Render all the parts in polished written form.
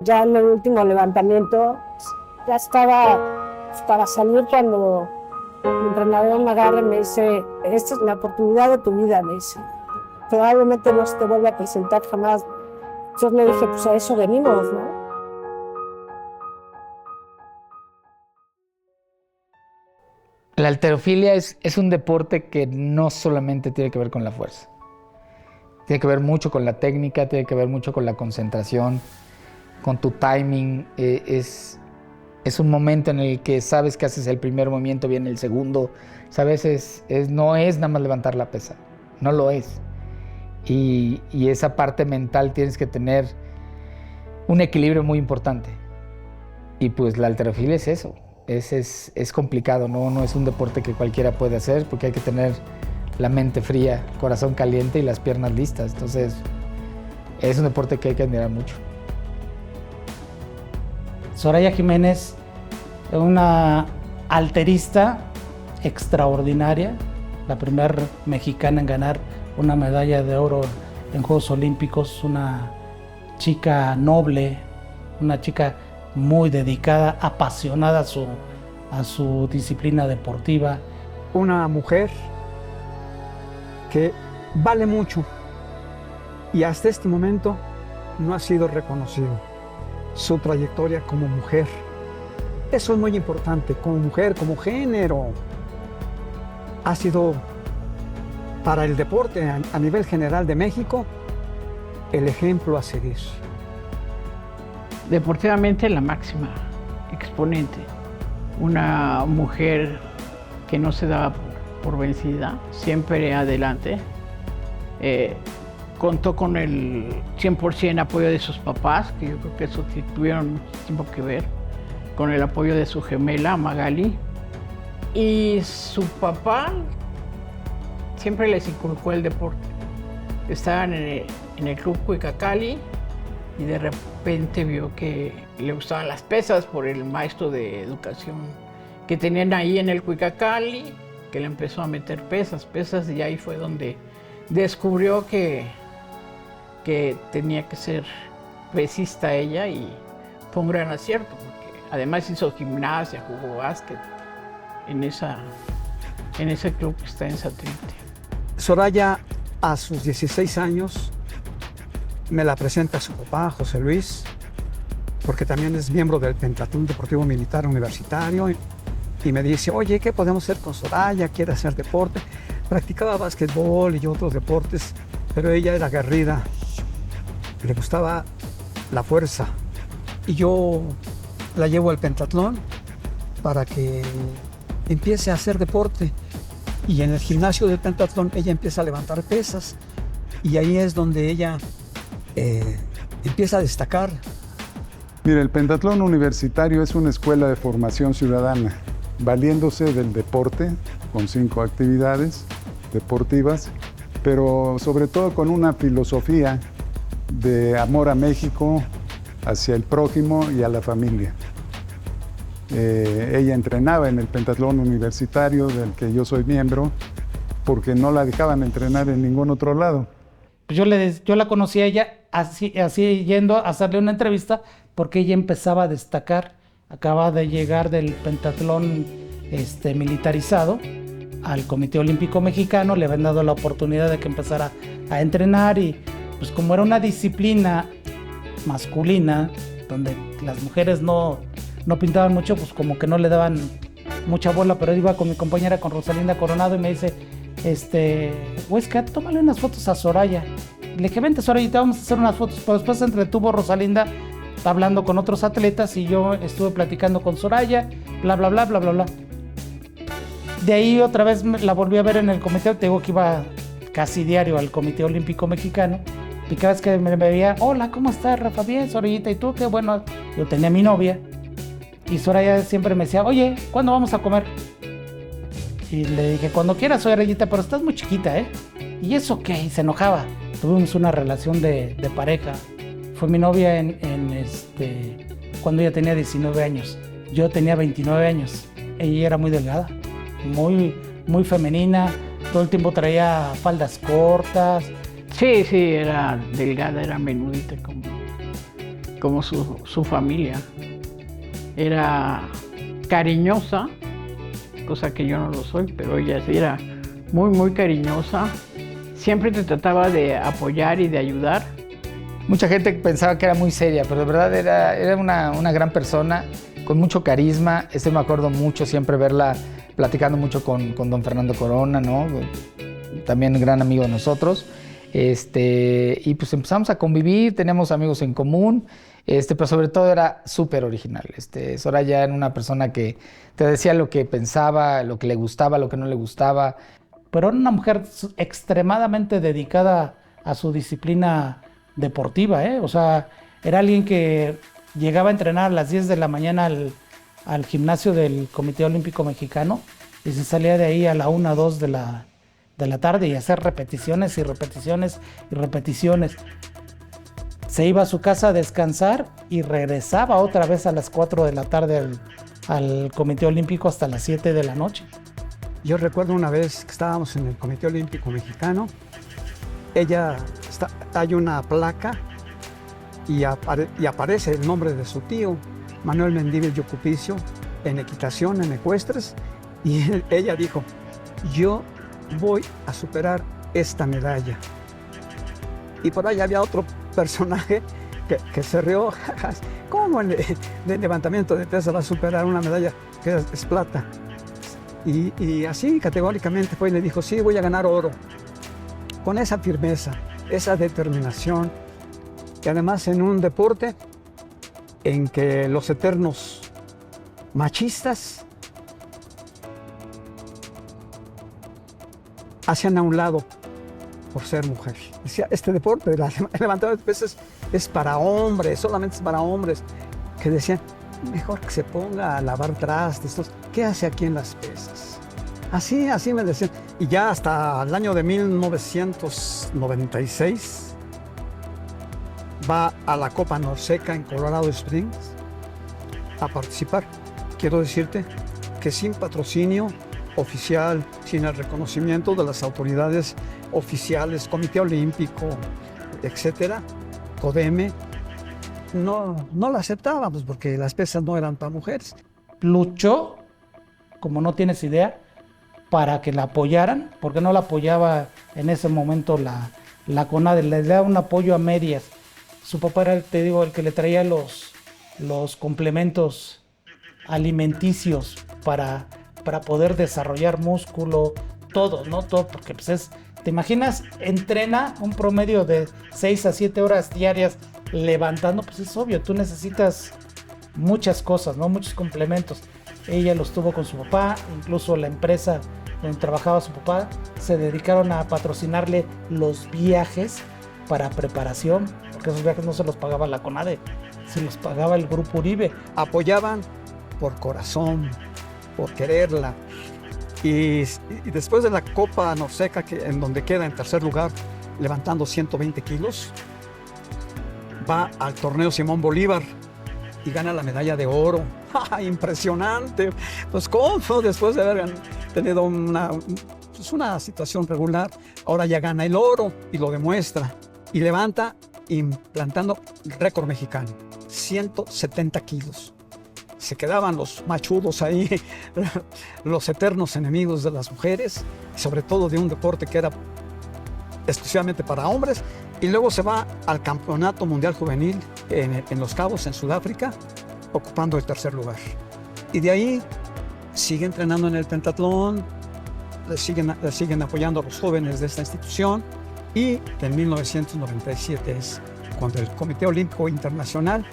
Ya en el último levantamiento ya estaba para salir cuando mi entrenador me agarra y me dice, esta es la oportunidad de tu vida, me dice. Probablemente no se te vuelva a presentar jamás. Yo le dije, pues a eso venimos, ¿no? La halterofilia es un deporte que no solamente tiene que ver con la fuerza. Tiene que ver mucho con la técnica, tiene que ver mucho con la concentración, con tu timing. Es un momento en el que sabes que haces el primer movimiento, viene el segundo. Sabes, no es nada más levantar la pesa, no lo es. Y esa parte mental tienes que tener un equilibrio muy importante. Y pues la halterofilia es eso, es complicado, no es un deporte que cualquiera puede hacer porque hay que tener la mente fría, corazón caliente y las piernas listas. Entonces, es un deporte que hay que admirar mucho. Soraya Jiménez, una halterista extraordinaria, la primera mexicana en ganar una medalla de oro en Juegos Olímpicos, una chica noble, una chica muy dedicada, apasionada a su disciplina deportiva. Una mujer que vale mucho y hasta este momento no ha sido reconocido. Su trayectoria como mujer, eso es muy importante, como mujer, como género. Ha sido para el deporte a nivel general de México el ejemplo a seguir. Deportivamente la máxima exponente, una mujer que no se daba por vencida, siempre adelante. Contó con el 100% apoyo de sus papás, que yo creo que eso sí tuvieron mucho tiempo que ver, con el apoyo de su gemela, Magali. Y su papá siempre les inculcó el deporte. Estaban en el club Cuicacali y de repente vio que le gustaban las pesas por el maestro de educación que tenían ahí en el Cuicacali, que le empezó a meter pesas, y ahí fue donde descubrió que tenía que ser pesista ella, y fue un gran acierto, porque además hizo gimnasia, jugó básquet en ese club que está en Satélite. Soraya, a sus 16 años, me la presenta a su papá, José Luis, porque también es miembro del Pentatlón Deportivo Militar Universitario, y me dice, oye, ¿qué podemos hacer con Soraya? ¿Quiere hacer deporte? Practicaba básquetbol y otros deportes, pero ella era aguerrida, le gustaba la fuerza. Y yo la llevo al pentatlón para que empiece a hacer deporte. Y en el gimnasio del pentatlón ella empieza a levantar pesas. Y ahí es donde ella empieza a destacar. Mira, el Pentatlón Universitario es una escuela de formación ciudadana, valiéndose del deporte, con 5 actividades deportivas, pero sobre todo con una filosofía de amor a México, hacia el prójimo y a la familia. Ella entrenaba en el Pentatlón Universitario, del que yo soy miembro, porque no la dejaban entrenar en ningún otro lado. Yo la conocí a ella así yendo a hacerle una entrevista, porque ella empezaba a destacar, acaba de llegar del pentatlón militarizado al Comité Olímpico Mexicano, le habían dado la oportunidad de que empezara a entrenar, y pues como era una disciplina masculina, donde las mujeres no pintaban mucho, pues como que no le daban mucha bola, pero iba con mi compañera, con Rosalinda Coronado, y me dice, Huesca, tómale unas fotos a Soraya. Le dije, vente Soraya, te vamos a hacer unas fotos, pero después se entretuvo Rosalinda hablando con otros atletas y yo estuve platicando con Soraya, bla, bla, bla, bla, bla, bla. De ahí otra vez la volví a ver en el comité, te digo que iba casi diario al Comité Olímpico Mexicano, y cada vez que me veía, hola, ¿cómo estás, Rafa? Bien, Sorayita, ¿y tú? Qué bueno. Yo tenía a mi novia, y Soraya siempre me decía, oye, ¿cuándo vamos a comer? Y le dije, cuando quieras, Sorayita, pero estás muy chiquita, ¿eh? ¿Y eso qué? Y se enojaba. Tuvimos una relación de pareja. Fue mi novia cuando ella tenía 19 años. Yo tenía 29 años. Ella era muy delgada, muy femenina. Todo el tiempo traía faldas cortas. Sí, era delgada, era menudita, como su familia. Era cariñosa, cosa que yo no lo soy, pero ella sí era muy, muy cariñosa. Siempre te trataba de apoyar y de ayudar. Mucha gente pensaba que era muy seria, pero de verdad era una gran persona, con mucho carisma. Me acuerdo mucho siempre verla platicando mucho con don Fernando Corona, ¿no? También un gran amigo de nosotros. Y pues empezamos a convivir, teníamos amigos en común, pero sobre todo era súper original. Soraya era una persona que te decía lo que pensaba, lo que le gustaba, lo que no le gustaba. Pero era una mujer extremadamente dedicada a su disciplina deportiva, ¿eh? O sea, era alguien que llegaba a entrenar a las 10 de la mañana al gimnasio del Comité Olímpico Mexicano y se salía de ahí a la 1 o 2 de la tarde y hacer repeticiones y repeticiones y repeticiones. Se iba a su casa a descansar y regresaba otra vez a las 4 de la tarde al Comité Olímpico hasta las 7 de la noche. Yo recuerdo una vez que estábamos en el Comité Olímpico Mexicano, hay una placa y aparece el nombre de su tío, Manuel Mendívil Yocupicio, en equitación, en ecuestres, y ella dijo, yo voy a superar esta medalla. Y por ahí había otro personaje que se rió, ¿cómo de levantamiento de pesas va a superar una medalla que es plata? Y así categóricamente fue y le dijo, sí, voy a ganar oro. Con esa firmeza, esa determinación, y además en un deporte en que los eternos machistas hacían a un lado por ser mujer. Decía, este deporte, el levantamiento de pesas, es para hombres, solamente es para hombres. Que decían, mejor que se ponga a lavar trastes. ¿Qué hace aquí en las pesas? Así me decían. Y ya hasta el año de 1996 va a la Copa Norseca en Colorado Springs a participar. Quiero decirte que sin patrocinio oficial, sin el reconocimiento de las autoridades oficiales, Comité Olímpico, etcétera, CODEME, no la aceptábamos porque las pesas no eran para mujeres. Luchó, como no tienes idea, para que la apoyaran, porque no la apoyaba en ese momento la CONADE, le daba un apoyo a medias. Su papá era, te digo, el que le traía los complementos alimenticios para poder desarrollar músculo, todo, ¿no? Todo, porque pues ¿te imaginas? Entrena un promedio de 6 a 7 horas diarias levantando, pues es obvio, tú necesitas muchas cosas, ¿no? Muchos complementos. Ella los tuvo con su papá, incluso la empresa donde trabajaba su papá, se dedicaron a patrocinarle los viajes para preparación, porque esos viajes no se los pagaba la CONADE, se los pagaba el Grupo Uribe. Apoyaban por corazón, por quererla. Y después de la Copa Norseca, en donde queda en tercer lugar, levantando 120 kilos, va al torneo Simón Bolívar y gana la medalla de oro. ¡Impresionante! Pues cómo después de haber tenido una situación regular, ahora ya gana el oro y lo demuestra. Y levanta implantando récord mexicano, 170 kilos. Se quedaban los machudos ahí, los eternos enemigos de las mujeres, sobre todo de un deporte que era exclusivamente para hombres. Y luego se va al Campeonato Mundial Juvenil en Los Cabos, en Sudáfrica, ocupando el tercer lugar. Y de ahí sigue entrenando en el pentatlón, le siguen apoyando a los jóvenes de esta institución. Y en 1997 es cuando el Comité Olímpico Internacional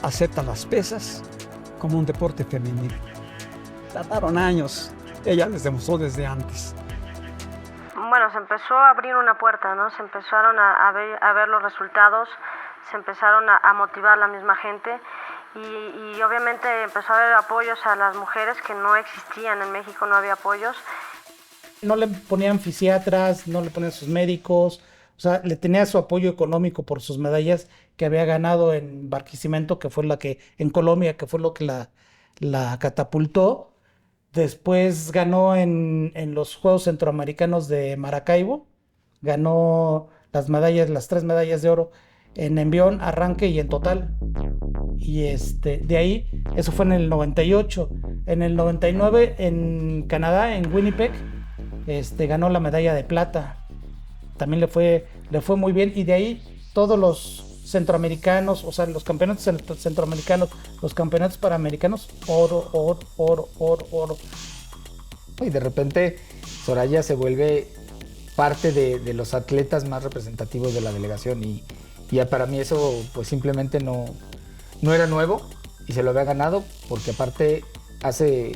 acepta las pesas como un deporte femenil. Tardaron años, ella les demostró desde antes. Bueno, se empezó a abrir una puerta, ¿no? Se empezaron a ver los resultados, se empezaron a motivar la misma gente y obviamente empezó a haber apoyos a las mujeres que no existían en México, no había apoyos. No le ponían fisiatras, no le ponían sus médicos, o sea, le tenía su apoyo económico por sus medallas que había ganado en Barquisimeto, que fue en Colombia, que fue lo que la catapultó. Después ganó en los Juegos Centroamericanos de Maracaibo, ganó las 3 medallas de oro en envión, arranque y en total. Y de ahí, eso fue en el 98. En el 99, en Canadá, en Winnipeg, ganó la medalla de plata. También le fue muy bien. Y de ahí, todos los centroamericanos, o sea, los campeonatos centroamericanos, los campeonatos panamericanos, oro. Y de repente, Soraya se vuelve parte de los atletas más representativos de la delegación. Y ya para mí eso, pues simplemente no era nuevo y se lo había ganado, porque aparte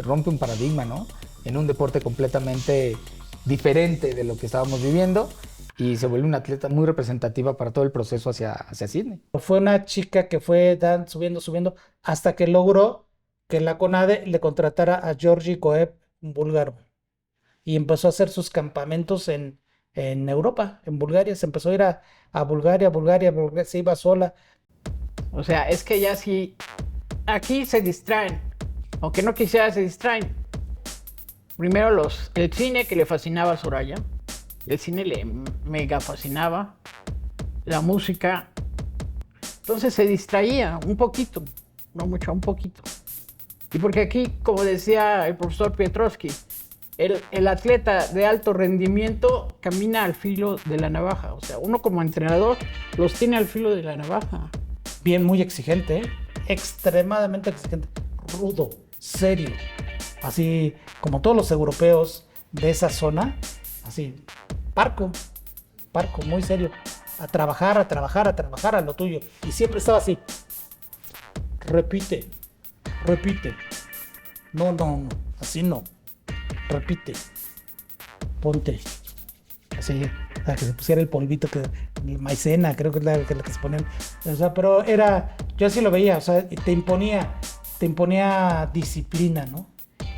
rompe un paradigma, ¿no? En un deporte completamente diferente de lo que estábamos viviendo, y se vuelve una atleta muy representativa para todo el proceso hacia Sydney. Fue una chica que fue subiendo, hasta que logró que la CONADE le contratara a Georgi Koev, un búlgaro, y empezó a hacer sus campamentos en Europa, en Bulgaria. Se empezó a ir a Bulgaria, se iba sola. O sea, es que ya sí, aquí se distraen, aunque no quisiera se distraen. Primero el cine, que le fascinaba a Soraya, el cine le mega fascinaba, la música, entonces se distraía un poquito, no mucho, un poquito. Y porque aquí, como decía el profesor Piotrowski, el atleta de alto rendimiento camina al filo de la navaja, o sea, uno como entrenador los tiene al filo de la navaja. Bien, muy exigente, extremadamente exigente, rudo, serio, así como todos los europeos de esa zona, así, parco, muy serio, a trabajar a lo tuyo, y siempre estaba así, repite, no, así no, repite, ponte, así, o sea, que se pusiera el polvito, maicena, creo que es la que se ponían, o sea, pero yo así lo veía, o sea, te imponía disciplina, ¿no?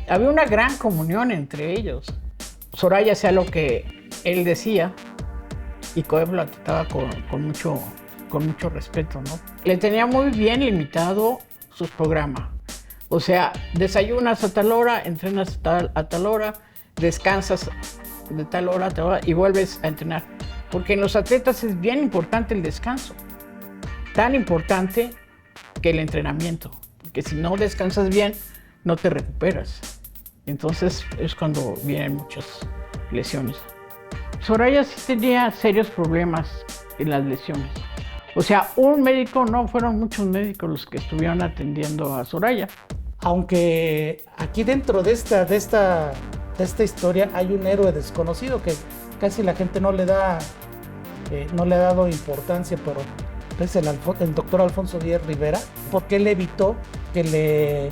Había una gran comunión entre ellos. Soraya hacía lo que él decía y Koev lo trataba con mucho respeto, ¿no? Le tenía muy bien limitado sus programas. O sea, desayunas a tal hora, entrenas a tal hora, descansas de tal hora a tal hora y vuelves a entrenar. Porque en los atletas es bien importante el descanso. Tan importante que el entrenamiento. Porque si no descansas bien, no te recuperas. Entonces es cuando vienen muchas lesiones. Soraya sí tenía serios problemas en las lesiones. O sea, un médico, no fueron muchos médicos los que estuvieron atendiendo a Soraya. Aunque aquí dentro de esta historia hay un héroe desconocido que casi la gente no le ha dado importancia, pero es el doctor Alfonso Díaz Rivera, porque él evitó que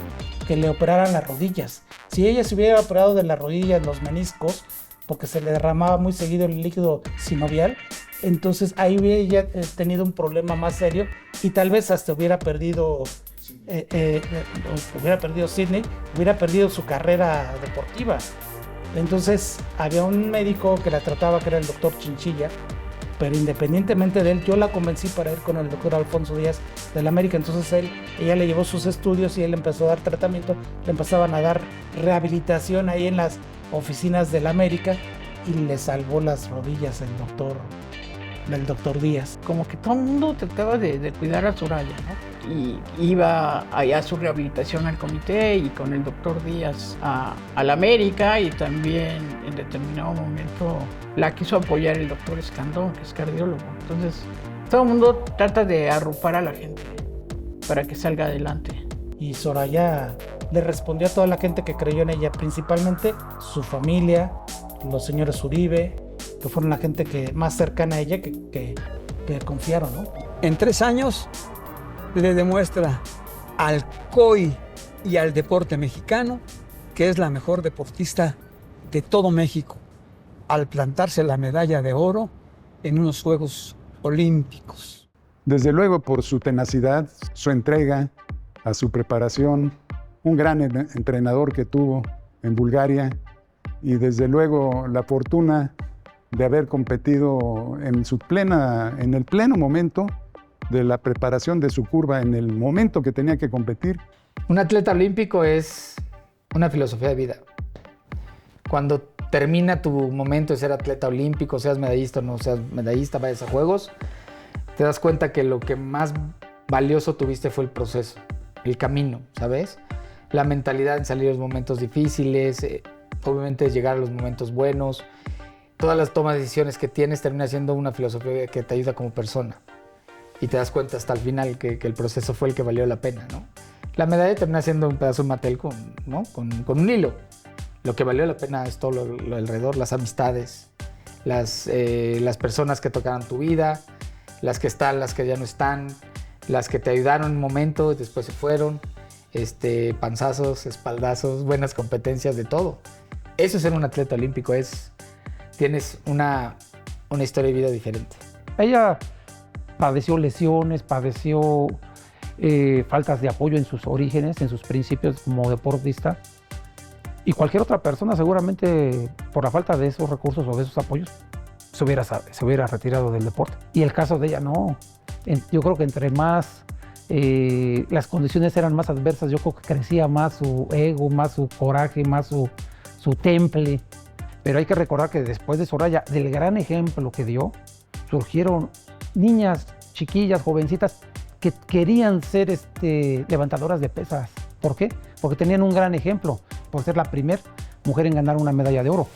le operaran las rodillas. Si ella se hubiera operado de las rodillas, los meniscos, porque se le derramaba muy seguido el líquido sinovial, entonces ahí hubiera tenido un problema más serio y tal vez hasta hubiera perdido Sydney, hubiera perdido su carrera deportiva. Entonces había un médico que la trataba, que era el doctor Chinchilla, pero independientemente de él, yo la convencí para ir con el doctor Alfonso Díaz de la América. Entonces ella le llevó sus estudios y él empezó a dar tratamiento, le empezaban a dar rehabilitación ahí en las oficinas de la América y le salvó las rodillas el doctor Díaz. Como que todo el mundo trataba de cuidar a Soraya, ¿no? Y iba allá a su rehabilitación al comité y con el doctor Díaz a la América, y también en determinado momento la quiso apoyar el doctor Escandón, que es cardiólogo. Entonces todo el mundo trata de arropar a la gente para que salga adelante. Y Soraya le respondió a toda la gente que creyó en ella, principalmente su familia, los señores Uribe, que fueron la gente más cercana a ella que confiaron, ¿no? En 3 años le demuestra al COI y al deporte mexicano que es la mejor deportista de todo México, al plantarse la medalla de oro en unos Juegos Olímpicos. Desde luego, por su tenacidad, su entrega a su preparación, un gran entrenador que tuvo en Bulgaria, y desde luego la fortuna de haber competido en el pleno momento de la preparación de su curva, en el momento que tenía que competir. Un atleta olímpico es una filosofía de vida. Cuando termina tu momento de ser atleta olímpico, seas medallista o no seas medallista, vayas a Juegos, te das cuenta que lo que más valioso tuviste fue el proceso, el camino, ¿sabes? La mentalidad en salir de los momentos difíciles, obviamente llegar a los momentos buenos. Todas las tomas de decisiones que tienes termina siendo una filosofía que te ayuda como persona. Y te das cuenta hasta el final que el proceso fue el que valió la pena, ¿no? La medalla termina siendo un pedazo de mantel ¿no? con un hilo. Lo que valió la pena es todo lo alrededor, las amistades, las personas que tocaron tu vida, las que están, las que ya no están, las que te ayudaron en un momento y después se fueron, panzazos, espaldazos, buenas competencias, de todo. Eso es ser un atleta olímpico, tienes una historia de vida diferente. Ella padeció lesiones, padeció faltas de apoyo en sus orígenes, en sus principios como deportista. Y cualquier otra persona seguramente por la falta de esos recursos o de esos apoyos se hubiera retirado del deporte. Y el caso de ella no. Yo creo que entre más las condiciones eran más adversas, yo creo que crecía más su ego, más su coraje, más su temple. Pero hay que recordar que después de Soraya, del gran ejemplo que dio, surgieron niñas, chiquillas, jovencitas que querían ser levantadoras de pesas. ¿Por qué? Porque tenían un gran ejemplo, por ser la primera mujer en ganar una medalla de oro.